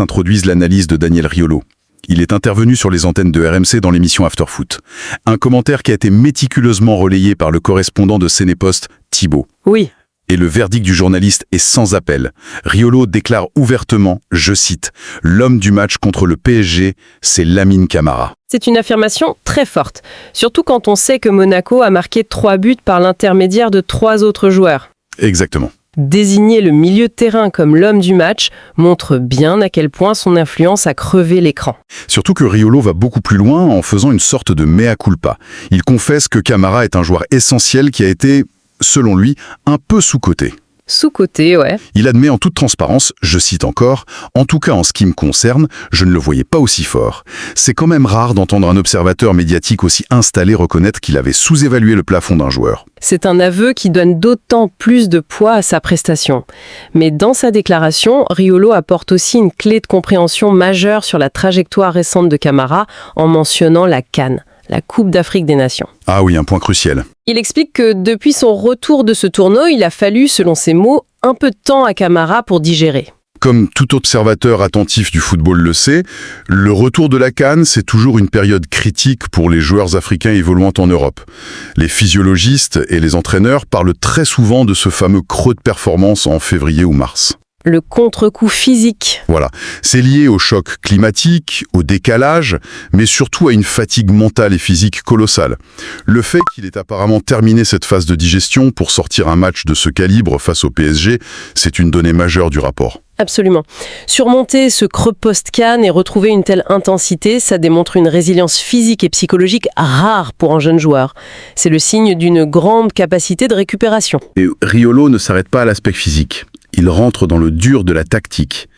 introduisent l'analyse de Daniel Riolo. Il est intervenu sur les antennes de RMC dans l'émission Afterfoot. Un commentaire qui a été méticuleusement relayé par le correspondant de Sénépost, Thibaut. Oui. Et le verdict du journaliste est sans appel. Riolo déclare ouvertement, je cite, « L'homme du match contre le PSG, c'est Lamine Camara ». C'est une affirmation très forte, surtout quand on sait que Monaco a marqué 3 buts par l'intermédiaire de 3 autres joueurs. Exactement. Désigner le milieu de terrain comme l'homme du match montre bien à quel point son influence a crevé l'écran. Surtout que Riolo va beaucoup plus loin en faisant une sorte de mea culpa. Il confesse que Camara est un joueur essentiel qui a été, selon lui, un peu sous-coté. Sous-coté, ouais. Il admet en toute transparence, je cite encore, « En tout cas en ce qui me concerne, je ne le voyais pas aussi fort. C'est quand même rare d'entendre un observateur médiatique aussi installé reconnaître qu'il avait sous-évalué le plafond d'un joueur. » C'est un aveu qui donne d'autant plus de poids à sa prestation. Mais dans sa déclaration, Riolo apporte aussi une clé de compréhension majeure sur la trajectoire récente de Camara en mentionnant la CAN, la Coupe d'Afrique des Nations. Ah oui, un point crucial. Il explique que depuis son retour de ce tournoi, il a fallu, selon ses mots, un peu de temps à Camara pour digérer. Comme tout observateur attentif du football le sait, le retour de la CAN, c'est toujours une période critique pour les joueurs africains évoluant en Europe. Les physiologistes et les entraîneurs parlent très souvent de ce fameux creux de performance en février ou mars. Le contre-coup physique. Voilà, c'est lié au choc climatique, au décalage, mais surtout à une fatigue mentale et physique colossale. Le fait qu'il ait apparemment terminé cette phase de digestion pour sortir un match de ce calibre face au PSG, c'est une donnée majeure du rapport. Absolument. Surmonter ce creux post-CAN et retrouver une telle intensité, ça démontre une résilience physique et psychologique rare pour un jeune joueur. C'est le signe d'une grande capacité de récupération. Et Riolo ne s'arrête pas à l'aspect physique. Il rentre dans le dur de la tactique.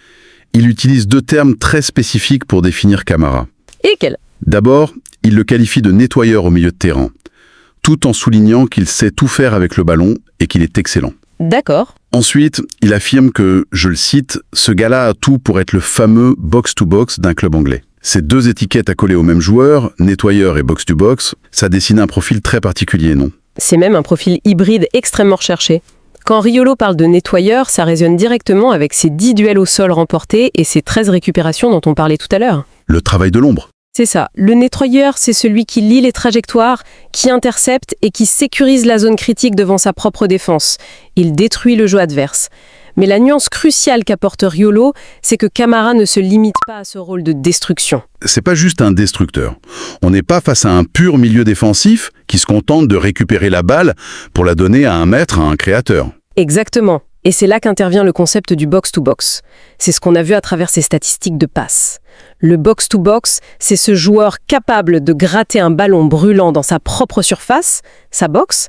Il utilise 2 termes très spécifiques pour définir Camara. Et quels ? D'abord, il le qualifie de nettoyeur au milieu de terrain, tout en soulignant qu'il sait tout faire avec le ballon et qu'il est excellent. D'accord. Ensuite, il affirme que, je le cite, « Ce gars-là a tout pour être le fameux box-to-box d'un club anglais ». Ces 2 étiquettes accolées au même joueur, nettoyeur et box-to-box, ça dessine un profil très particulier, non ? C'est même un profil hybride extrêmement recherché. Quand Riolo parle de nettoyeur, ça résonne directement avec ses 10 duels au sol remportés et ses 13 récupérations dont on parlait tout à l'heure. Le travail de l'ombre. C'est ça. Le nettoyeur, c'est celui qui lit les trajectoires, qui intercepte et qui sécurise la zone critique devant sa propre défense. Il détruit le jeu adverse. Mais la nuance cruciale qu'apporte Riolo, c'est que Camara ne se limite pas à ce rôle de destruction. C'est pas juste un destructeur. On n'est pas face à un pur milieu défensif qui se contente de récupérer la balle pour la donner à un maître, à un créateur. Exactement. Et c'est là qu'intervient le concept du box-to-box. C'est ce qu'on a vu à travers ses statistiques de passe. Le box-to-box, c'est ce joueur capable de gratter un ballon brûlant dans sa propre surface, sa box,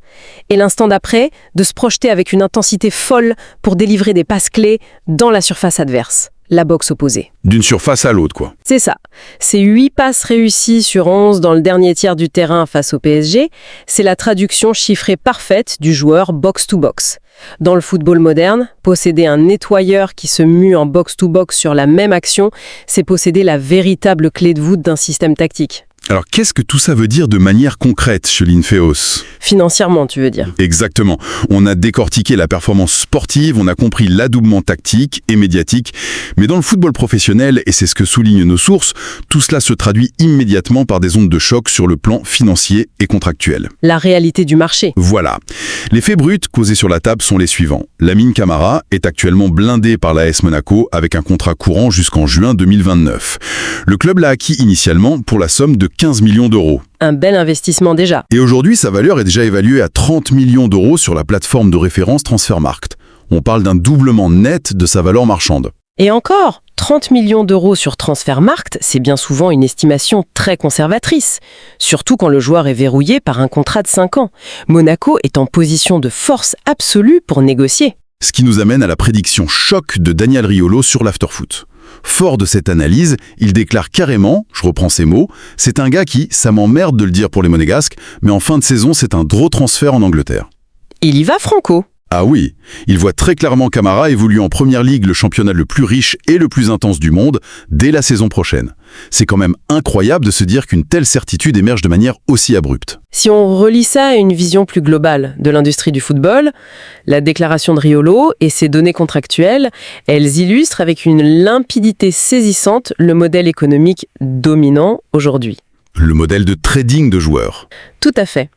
et l'instant d'après, de se projeter avec une intensité folle pour délivrer des passes clés dans la surface adverse, la box opposée. D'une surface à l'autre, quoi. C'est ça. Ces 8 passes réussies sur 11 dans le dernier tiers du terrain face au PSG, c'est la traduction chiffrée parfaite du joueur box-to-box. Dans le football moderne, posséder un nettoyeur qui se mue en box-to-box sur la même action, c'est posséder la véritable clé de voûte d'un système tactique. Alors, qu'est-ce que tout ça veut dire de manière concrète chez l'Infeos ? Financièrement, tu veux dire ? Exactement. On a décortiqué la performance sportive, on a compris l'adoubement tactique et médiatique. Mais dans le football professionnel, et c'est ce que soulignent nos sources, tout cela se traduit immédiatement par des ondes de choc sur le plan financier et contractuel. La réalité du marché. Voilà. Les faits bruts causés sur la table sont les suivants. Lamine Camara est actuellement blindé par l'AS Monaco avec un contrat courant jusqu'en juin 2029. Le club l'a acquis initialement pour la somme de 15 millions d'euros. Un bel investissement déjà. Et aujourd'hui, sa valeur est déjà évaluée à 30 millions d'euros sur la plateforme de référence Transfermarkt. On parle d'un doublement net de sa valeur marchande. Et encore, 30 millions d'euros sur Transfermarkt, c'est bien souvent une estimation très conservatrice. Surtout quand le joueur est verrouillé par un contrat de 5 ans. Monaco est en position de force absolue pour négocier. Ce qui nous amène à la prédiction choc de Daniel Riolo sur l'Afterfoot. Fort de cette analyse, il déclare carrément, je reprends ses mots, « C'est un gars qui, ça m'emmerde de le dire pour les Monégasques, mais en fin de saison, c'est un gros transfert en Angleterre. » Il y va franco. Ah oui, il voit très clairement Camara évoluer en première ligue, le championnat le plus riche et le plus intense du monde, dès la saison prochaine. C'est quand même incroyable de se dire qu'une telle certitude émerge de manière aussi abrupte. Si on relie ça à une vision plus globale de l'industrie du football, la déclaration de Riolo et ses données contractuelles, elles illustrent avec une limpidité saisissante le modèle économique dominant aujourd'hui. Le modèle de trading de joueurs. Tout à fait.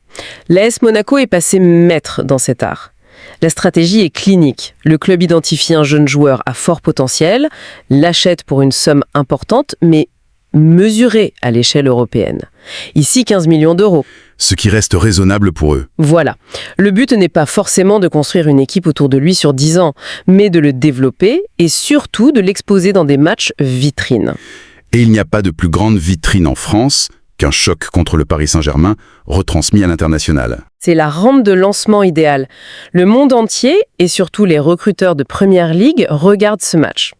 L'AS Monaco est passé maître dans cet art. La stratégie est clinique. Le club identifie un jeune joueur à fort potentiel, l'achète pour une somme importante, mais mesurée à l'échelle européenne. Ici, 15 millions d'euros. Ce qui reste raisonnable pour eux. Voilà. Le but n'est pas forcément de construire une équipe autour de lui sur 10 ans, mais de le développer et surtout de l'exposer dans des matchs vitrines. Et il n'y a pas de plus grande vitrine en France qu'un choc contre le Paris Saint-Germain retransmis à l'international. C'est la rampe de lancement idéale. Le monde entier, et surtout les recruteurs de Première Ligue, regardent ce match.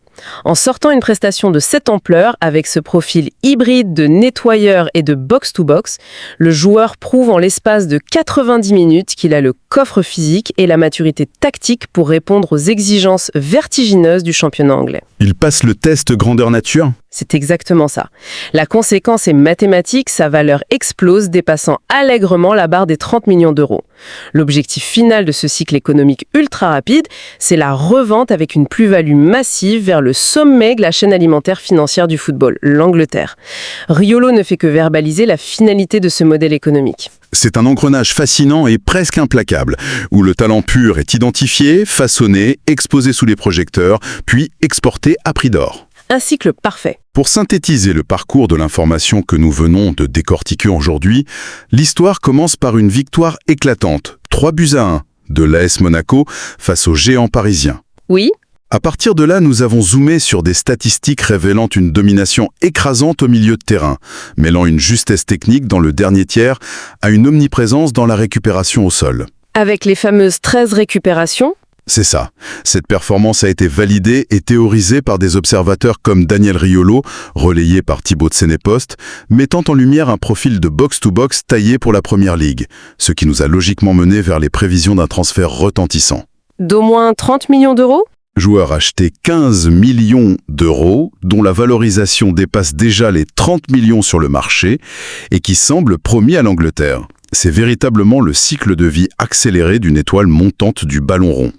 En sortant une prestation de cette ampleur, avec ce profil hybride de nettoyeur et de box-to-box, le joueur prouve en l'espace de 90 minutes qu'il a le coffre physique et la maturité tactique pour répondre aux exigences vertigineuses du championnat anglais. Il passe le test grandeur nature ? C'est exactement ça. La conséquence est mathématique, sa valeur explose, dépassant allègrement la barre des 30 millions d'euros. L'objectif final de ce cycle économique ultra rapide, c'est la revente avec une plus-value massive vers le sommet de la chaîne alimentaire financière du football, l'Angleterre. Riolo ne fait que verbaliser la finalité de ce modèle économique. C'est un engrenage fascinant et presque implacable, où le talent pur est identifié, façonné, exposé sous les projecteurs, puis exporté à prix d'or. Un cycle parfait. Pour synthétiser le parcours de l'information que nous venons de décortiquer aujourd'hui, l'histoire commence par une victoire éclatante, 3-1 de l'AS Monaco face aux géants parisiens. Oui. À partir de là, nous avons zoomé sur des statistiques révélant une domination écrasante au milieu de terrain, mêlant une justesse technique dans le dernier tiers à une omniprésence dans la récupération au sol. Avec les fameuses 13 récupérations. C'est ça. Cette performance a été validée et théorisée par des observateurs comme Daniel Riolo, relayé par Thibaut de Sénéposte, mettant en lumière un profil de box-to-box taillé pour la Première Ligue, ce qui nous a logiquement mené vers les prévisions d'un transfert retentissant. D'au moins 30 millions d'euros ? Joueur acheté 15 millions d'euros, dont la valorisation dépasse déjà les 30 millions sur le marché et qui semble promis à l'Angleterre. C'est véritablement le cycle de vie accéléré d'une étoile montante du ballon rond.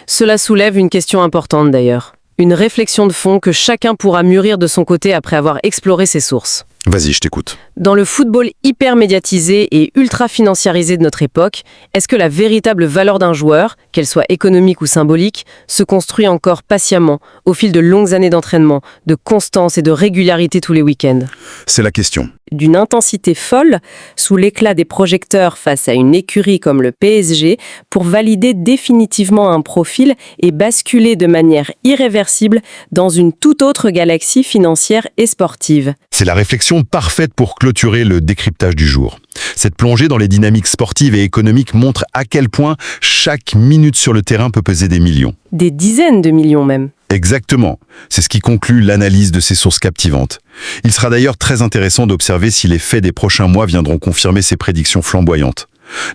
Cela soulève une question importante d'ailleurs. Une réflexion de fond que chacun pourra mûrir de son côté après avoir exploré ses sources. Vas-y, je t'écoute. Dans le football hyper médiatisé et ultra financiarisé de notre époque, est-ce que la véritable valeur d'un joueur, qu'elle soit économique ou symbolique, se construit encore patiemment au fil de longues années d'entraînement, de constance et de régularité tous les week-ends ? C'est la question. D'une intensité folle, sous l'éclat des projecteurs face à une écurie comme le PSG, pour valider définitivement un profil et basculer de manière irréversible dans une toute autre galaxie financière et sportive. C'est la réflexion parfaite pour clôturer le décryptage du jour. Cette plongée dans les dynamiques sportives et économiques montre à quel point chaque minute sur le terrain peut peser des millions. Des dizaines de millions même. Exactement. C'est ce qui conclut l'analyse de ces sources captivantes. Il sera d'ailleurs très intéressant d'observer si les faits des prochains mois viendront confirmer ces prédictions flamboyantes.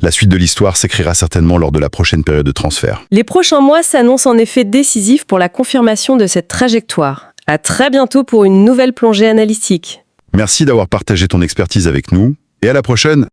La suite de l'histoire s'écrira certainement lors de la prochaine période de transfert. Les prochains mois s'annoncent en effet décisifs pour la confirmation de cette trajectoire. À très bientôt pour une nouvelle plongée analytique. Merci d'avoir partagé ton expertise avec nous et à la prochaine.